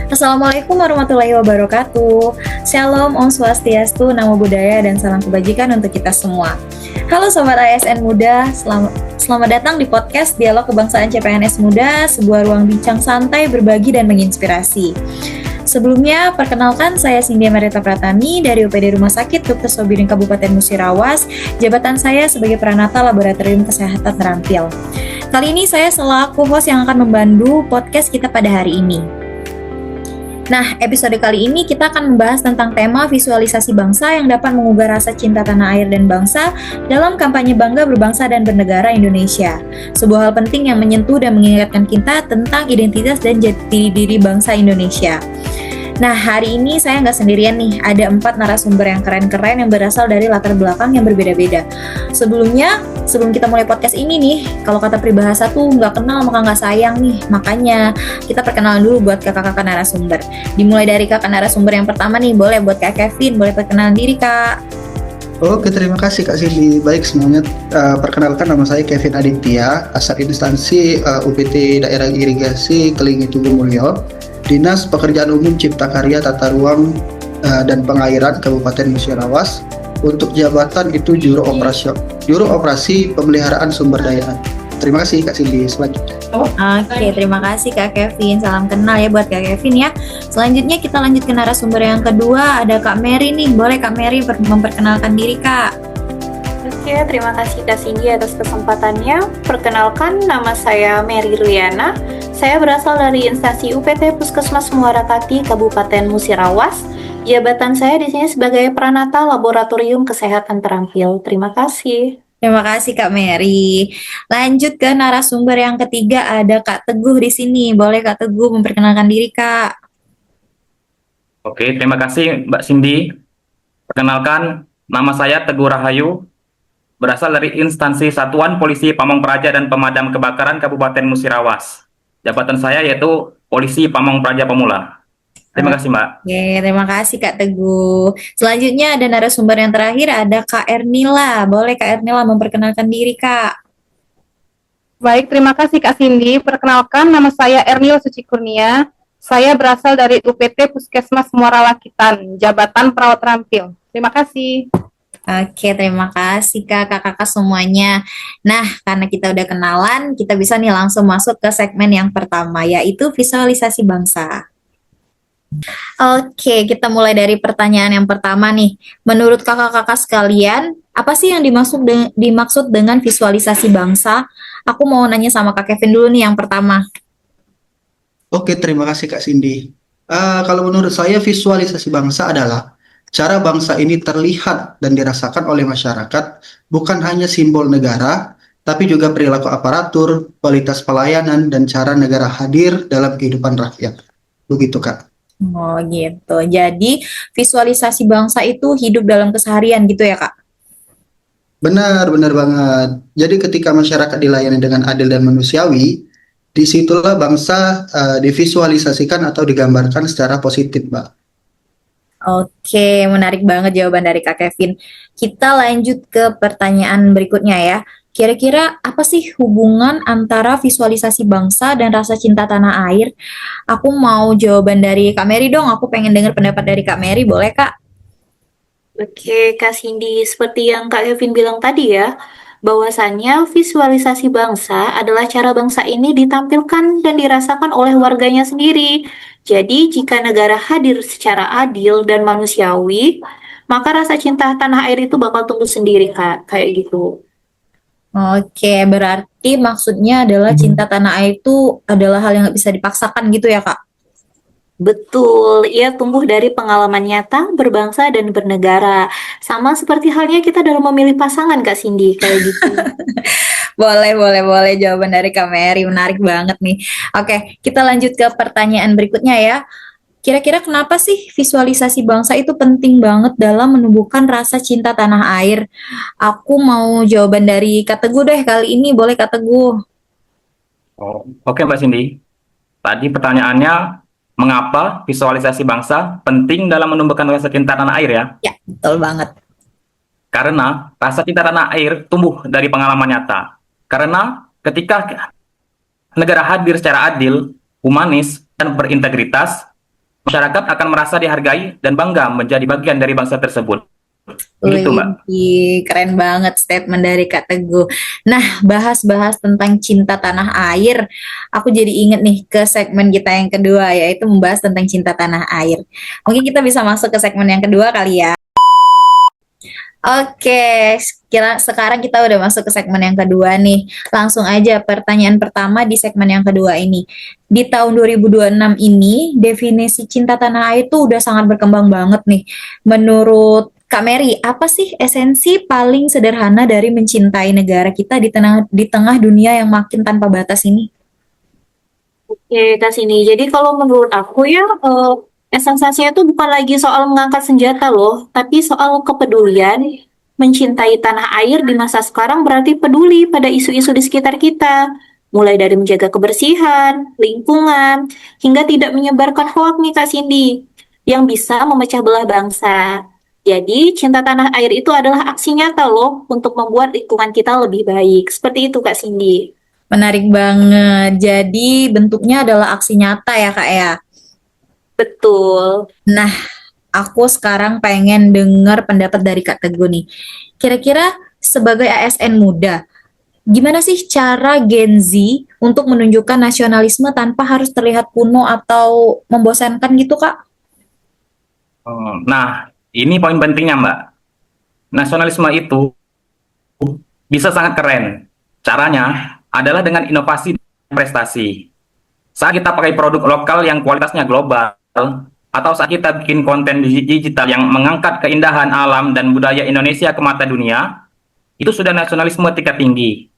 Assalamualaikum warahmatullahi wabarakatuh. Shalom, Om Swastiastu, Namo Buddhaya, dan salam kebajikan untuk kita semua. Halo Sobat ASN Muda, selamat datang di podcast Dialog Kebangsaan CPNS Muda, sebuah ruang bincang santai, berbagi, dan menginspirasi. Sebelumnya, perkenalkan saya Cindy Merita Pratami dari UPD Rumah Sakit Dr. Sobiring Kabupaten Musirawas. Jabatan saya sebagai Pranata Laboratorium Kesehatan Terampil. Kali ini saya selaku host yang akan membantu podcast kita pada hari ini. Nah, episode kali ini kita akan membahas tentang tema visualisasi bangsa yang dapat mengubah rasa cinta tanah air dan bangsa dalam kampanye Bangga Berbangsa dan Bernegara Indonesia. Sebuah hal penting yang menyentuh dan mengingatkan kita tentang identitas dan jati diri bangsa Indonesia. Nah, hari ini saya nggak sendirian nih, ada 4 narasumber yang keren-keren yang berasal dari latar belakang yang berbeda-beda. Sebelum kita mulai podcast ini nih, kalau kata peribahasa tuh nggak kenal maka nggak sayang nih. Makanya kita perkenalan dulu buat kakak-kakak narasumber. Dimulai dari kakak narasumber yang pertama nih, boleh buat Kak Kevin, boleh perkenalan diri Kak. Oke, terima kasih Kak Cindy. Baik semuanya, perkenalkan nama saya Kevin Aditya, asal instansi UPT Daerah Irigasi Kelingi Tugumulyo, Dinas Pekerjaan Umum Cipta Karya Tata Ruang dan Pengairan Kabupaten Musirawas. Untuk jabatan itu Juru Operasi Pemeliharaan Sumber Daya. Terima kasih Kak Cindy. Selanjutnya. Oke, terima kasih Kak Kevin. Salam kenal ya buat Kak Kevin ya. Selanjutnya kita lanjut ke narasumber yang kedua, ada Kak Mary nih. Boleh Kak Mary memperkenalkan diri Kak? Oke, terima kasih Kak Cindy atas kesempatannya. Perkenalkan, nama saya Mary Riana. Saya berasal dari instansi UPT Puskesmas Muarakati Kabupaten Musirawas. Jabatan saya di sini sebagai Pranata Laboratorium Kesehatan Terampil. Terima kasih. Terima kasih Kak Mary. Lanjut ke narasumber yang ketiga, ada Kak Teguh di sini. Boleh Kak Teguh memperkenalkan diri Kak? Oke, terima kasih Mbak Cindy. Perkenalkan, nama saya Teguh Rahayu, berasal dari instansi Satuan Polisi Pamong Praja dan Pemadam Kebakaran Kabupaten Musirawas. Jabatan saya yaitu Polisi Pamong Praja Pemula. Terima kasih Mbak. Oke, terima kasih Kak Teguh. Selanjutnya ada narasumber yang terakhir, ada Kak Ernila. Boleh Kak Ernila memperkenalkan diri Kak? Baik, terima kasih Kak Cindy. Perkenalkan, nama saya Ernil Suci Kurnia. Saya berasal dari UPT Puskesmas Muara Lakitan, Jabatan Perawat Terampil. Terima kasih. Oke, terima kasih kakak-kakak semuanya. Nah, karena kita udah kenalan, kita bisa nih langsung masuk ke segmen yang pertama, yaitu visualisasi bangsa. Oke, kita mulai dari pertanyaan yang pertama nih. Menurut kakak-kakak sekalian, apa sih yang dimaksud dengan visualisasi bangsa? Aku mau nanya sama Kak Kevin dulu nih yang pertama. Oke, terima kasih Kak Cindy. Kalau menurut saya visualisasi bangsa adalah cara bangsa ini terlihat dan dirasakan oleh masyarakat, bukan hanya simbol negara, tapi juga perilaku aparatur, kualitas pelayanan, dan cara negara hadir dalam kehidupan rakyat. Begitu Kak. Oh gitu. Jadi visualisasi bangsa itu hidup dalam keseharian gitu ya Kak? Benar banget. Jadi ketika masyarakat dilayani dengan adil dan manusiawi, disitulah bangsa divisualisasikan atau digambarkan secara positif, Mbak. Oke, menarik banget jawaban dari Kak Kevin. Kita lanjut ke pertanyaan berikutnya ya. Kira-kira apa sih hubungan antara visualisasi bangsa dan rasa cinta tanah air? Aku mau jawaban dari Kak Mary dong. Aku pengen dengar pendapat dari Kak Mary, boleh Kak? Oke, Kak Cindy, seperti yang Kak Kevin bilang tadi ya, bahwasannya visualisasi bangsa adalah cara bangsa ini ditampilkan dan dirasakan oleh warganya sendiri. Jadi, jika negara hadir secara adil dan manusiawi, maka rasa cinta tanah air itu bakal tumbuh sendiri, Kak. Kayak gitu. Oke, berarti maksudnya adalah cinta tanah air itu adalah hal yang nggak bisa dipaksakan gitu ya Kak? Betul, ia tumbuh dari pengalaman nyata, berbangsa, dan bernegara. Sama seperti halnya kita dalam memilih pasangan, Kak Cindy, kayak gitu. Boleh jawaban dari Kak Mary, menarik banget nih. Oke, kita lanjut ke pertanyaan berikutnya ya. Kira-kira kenapa sih visualisasi bangsa itu penting banget dalam menumbuhkan rasa cinta tanah air? Aku mau jawaban dari Kak Teguh deh kali ini, boleh Kak Teguh? Oke Mbak Cindy. Tadi pertanyaannya, mengapa visualisasi bangsa penting dalam menumbuhkan rasa cinta tanah air ya? Ya, betul banget. Karena rasa cinta tanah air tumbuh dari pengalaman nyata. Karena ketika negara hadir secara adil, humanis, dan berintegritas, masyarakat akan merasa dihargai dan bangga menjadi bagian dari bangsa tersebut. Gitu, Mbak. Wih, keren banget statement dari Kak Teguh. Nah, bahas-bahas tentang cinta tanah air, aku jadi inget nih ke segmen kita yang kedua, yaitu membahas tentang cinta tanah air. Mungkin kita bisa masuk ke segmen yang kedua kali ya. Oke, sekarang kita udah masuk ke segmen yang kedua nih. Langsung aja pertanyaan pertama di segmen yang kedua ini. Di tahun 2026 ini, definisi cinta tanah air tuh udah sangat berkembang banget nih. Menurut Kak Mary, apa sih esensi paling sederhana dari mencintai negara kita di tengah dunia yang makin tanpa batas ini? Oke, Kak Cindy. Jadi kalau menurut aku ya, esensinya itu bukan lagi soal mengangkat senjata loh, tapi soal kepedulian. Mencintai tanah air di masa sekarang berarti peduli pada isu-isu di sekitar kita. Mulai dari menjaga kebersihan, lingkungan, hingga tidak menyebarkan hoak nih Kak Cindy, yang bisa memecah belah bangsa. Jadi, cinta tanah air itu adalah aksi nyata loh untuk membuat lingkungan kita lebih baik. Seperti itu Kak Cindy. Menarik banget. Jadi bentuknya adalah aksi nyata ya Kak ya. Betul. Nah, aku sekarang pengen dengar pendapat dari Kak Teguh nih. Kira-kira sebagai ASN muda, gimana sih cara Gen Z untuk menunjukkan nasionalisme tanpa harus terlihat kuno atau membosankan gitu, Kak? Nah, ini poin pentingnya, Mbak. Nasionalisme itu bisa sangat keren. Caranya adalah dengan inovasi dan prestasi. Saat kita pakai produk lokal yang kualitasnya global, atau saat kita bikin konten digital yang mengangkat keindahan alam dan budaya Indonesia ke mata dunia, itu sudah nasionalisme tingkat tinggi.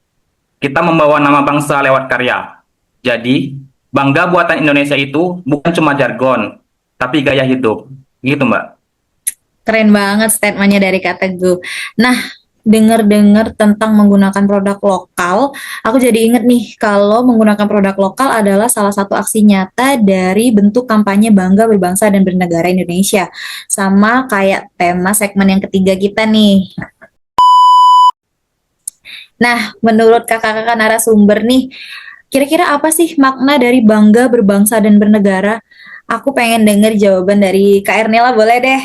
Kita membawa nama bangsa lewat karya. Jadi, bangga buatan Indonesia itu bukan cuma jargon, tapi gaya hidup. Gitu, Mbak. Keren banget statementnya dari Kak Teguh. Nah, dengar-dengar tentang menggunakan produk lokal, aku jadi inget nih kalau menggunakan produk lokal adalah salah satu aksi nyata dari bentuk kampanye bangga berbangsa dan bernegara Indonesia. Sama kayak tema segmen yang ketiga kita nih. Nah, menurut kakak-kakak narasumber nih, kira-kira apa sih makna dari bangga berbangsa dan bernegara? Aku pengen denger jawaban dari Kak Ernela, boleh deh.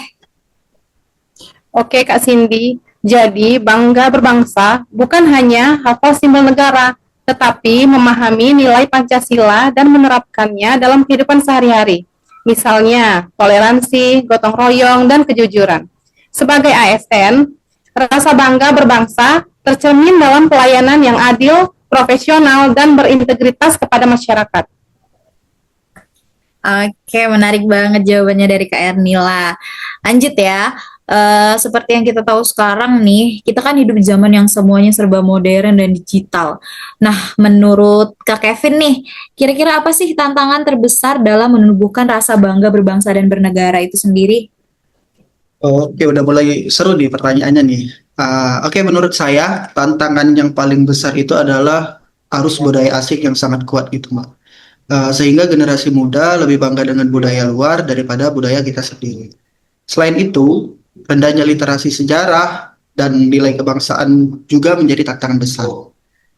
Oke, Kak Cindy. Jadi, bangga berbangsa bukan hanya hafal simbol negara, tetapi memahami nilai Pancasila dan menerapkannya dalam kehidupan sehari-hari. Misalnya, toleransi, gotong royong, dan kejujuran. Sebagai ASN, rasa bangga berbangsa tercermin dalam pelayanan yang adil, profesional, dan berintegritas kepada masyarakat. Oke, menarik banget jawabannya dari Kak Ernila. Lanjut ya. Seperti yang kita tahu sekarang nih, kita kan hidup di zaman yang semuanya serba modern dan digital. Nah, menurut Kak Kevin nih, kira-kira apa sih tantangan terbesar dalam menumbuhkan rasa bangga berbangsa dan bernegara itu sendiri? Oke, udah mulai seru nih pertanyaannya nih. Oke, menurut saya tantangan yang paling besar itu adalah arus budaya asing yang sangat kuat gitu, Mbak. Sehingga generasi muda lebih bangga dengan budaya luar daripada budaya kita sendiri. Selain itu, rendahnya literasi sejarah dan nilai kebangsaan juga menjadi tantangan besar.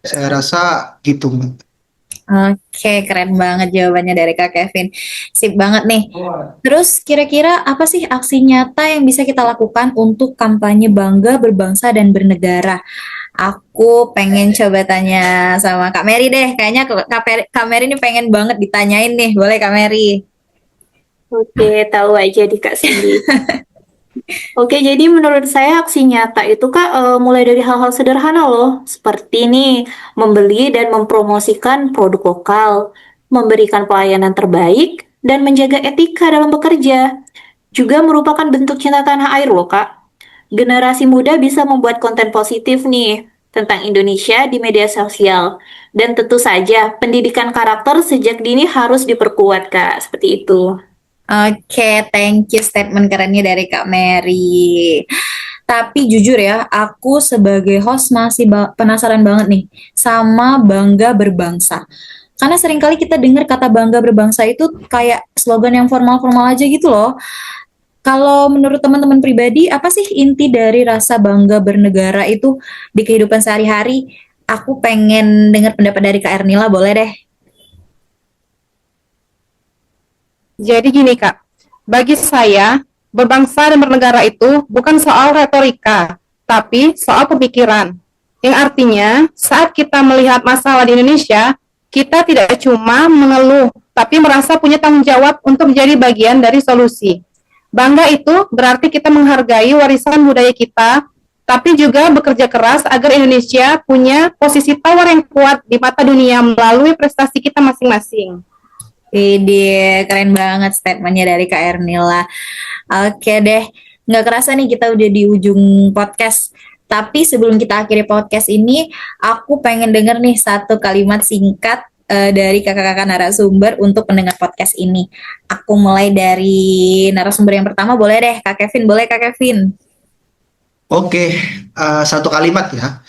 Saya rasa gitu, Mbak. Oke, keren banget jawabannya dari Kak Kevin. Sip banget nih. Terus kira-kira apa sih aksi nyata yang bisa kita lakukan untuk kampanye bangga berbangsa dan bernegara? Aku pengen coba tanya sama Kak Mary deh. Kayaknya Kak Mary ini pengen banget ditanyain nih. Boleh Kak Mary? Oke, tahu aja di Kak Cindy. Oke, jadi menurut saya aksi nyata itu Kak mulai dari hal-hal sederhana loh, seperti nih membeli dan mempromosikan produk lokal, memberikan pelayanan terbaik, dan menjaga etika dalam bekerja. Juga merupakan bentuk cinta tanah air loh Kak. Generasi muda bisa membuat konten positif nih tentang Indonesia di media sosial. Dan tentu saja pendidikan karakter sejak dini harus diperkuat Kak, seperti itu. Oke, thank you statement kerennya dari Kak Mary. Tapi jujur ya, aku sebagai host masih penasaran banget nih sama bangga berbangsa. Karena seringkali kita dengar kata bangga berbangsa itu kayak slogan yang formal-formal aja gitu loh. Kalau menurut teman-teman pribadi, apa sih inti dari rasa bangga bernegara itu di kehidupan sehari-hari? Aku pengen dengar pendapat dari Kak Ernila, boleh deh. Jadi gini Kak, Bagi saya, berbangsa dan bernegara itu bukan soal retorika, tapi soal pemikiran. Yang artinya, saat kita melihat masalah di Indonesia, kita tidak cuma mengeluh, tapi merasa punya tanggung jawab untuk menjadi bagian dari solusi. Bangga itu berarti kita menghargai warisan budaya kita, tapi juga bekerja keras agar Indonesia punya posisi tawar yang kuat di mata dunia melalui prestasi kita masing-masing. Ide, keren banget statementnya dari Kak Ernila. Oke deh, nggak kerasa nih kita udah di ujung podcast. Tapi sebelum kita akhiri podcast ini, aku pengen denger nih satu kalimat singkat dari kakak-kakak narasumber untuk pendengar podcast ini. Aku mulai dari narasumber yang pertama, boleh deh Kak Kevin, boleh Kak Kevin? Oke, satu kalimat ya.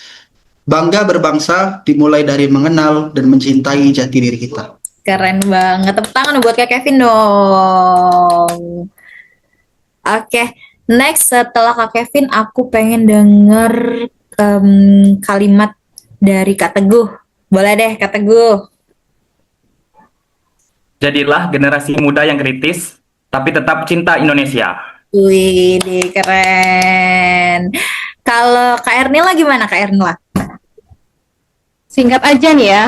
Bangga berbangsa dimulai dari mengenal dan mencintai jati diri kita. Keren banget, tepuk tangan buat Kak Kevin dong. Oke, next setelah Kak Kevin, aku pengen denger kalimat dari Kak Teguh. Boleh deh Kak Teguh. Jadilah generasi muda yang kritis, tapi tetap cinta Indonesia. Wih, keren. Kalau Kak Ernila gimana Kak Ernila? Singkat aja nih ya,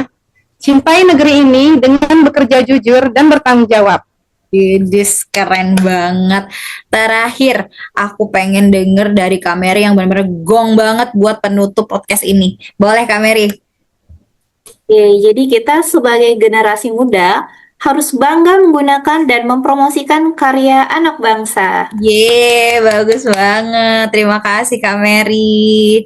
cintai negeri ini dengan bekerja jujur dan bertanggung jawab. Yudis, keren banget. Terakhir, aku pengen denger dari Kak Mary yang benar-benar gong banget buat penutup podcast ini. Boleh Kak Mary? Jadi kita sebagai generasi muda harus bangga menggunakan dan mempromosikan karya anak bangsa. Bagus banget. Terima kasih Kak Mary.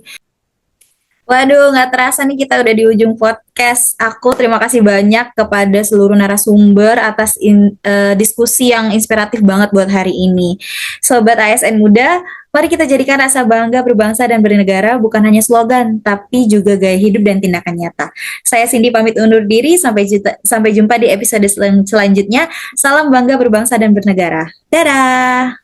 Waduh, nggak terasa nih kita udah di ujung podcast. Aku terima kasih banyak kepada seluruh narasumber atas diskusi yang inspiratif banget buat hari ini. Sobat ASN Muda, mari kita jadikan rasa bangga berbangsa dan bernegara bukan hanya slogan, tapi juga gaya hidup dan tindakan nyata. Saya Cindy pamit undur diri, sampai jumpa di episode selanjutnya. Salam bangga berbangsa dan bernegara. Dadah!